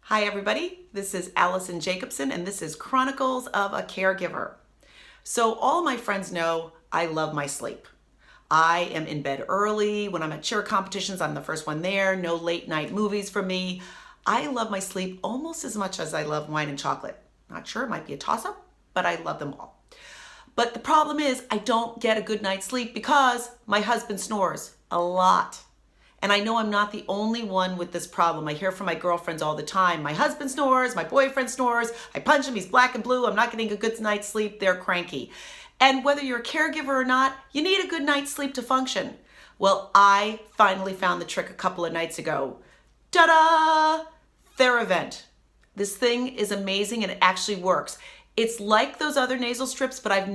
Hi everybody, this is Allison Jacobson and this is Chronicles of a Caregiver. So all my friends know I love my sleep. I am in bed early. When I'm at cheer competitions, I'm the first one there. No late night movies for me. I love my sleep almost as much as I love wine and chocolate. Not sure, it might be a toss-up, but I love them all. But the problem is I don't get a good night's sleep because my husband snores a lot. And I know I'm not the only one with this problem. I hear from my girlfriends all the time. My husband snores, my boyfriend snores, I punch him, he's black and blue, I'm not getting a good night's sleep, they're cranky. And whether you're a caregiver or not, you need a good night's sleep to function. Well, I finally found the trick a couple of nights ago. Ta-da! Theravent. This thing is amazing and it actually works. It's like those other nasal strips, but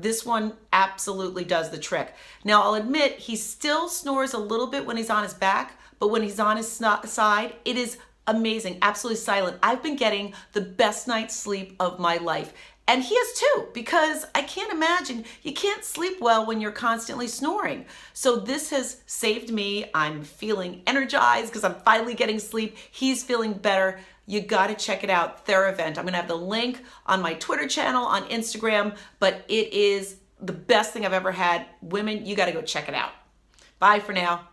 this one absolutely does the trick. Now, I'll admit, he still snores a little bit when he's on his back, but when he's on his side, it is amazing, absolutely silent. I've been getting the best night's sleep of my life. And he has too, because I can't imagine, you can't sleep well when you're constantly snoring. So this has saved me. I'm feeling energized because I'm finally getting sleep. He's feeling better. You gotta check it out, Theravent. I'm gonna have the link on my Twitter channel, on Instagram, but it is the best thing I've ever had. Women, you gotta go check it out. Bye for now.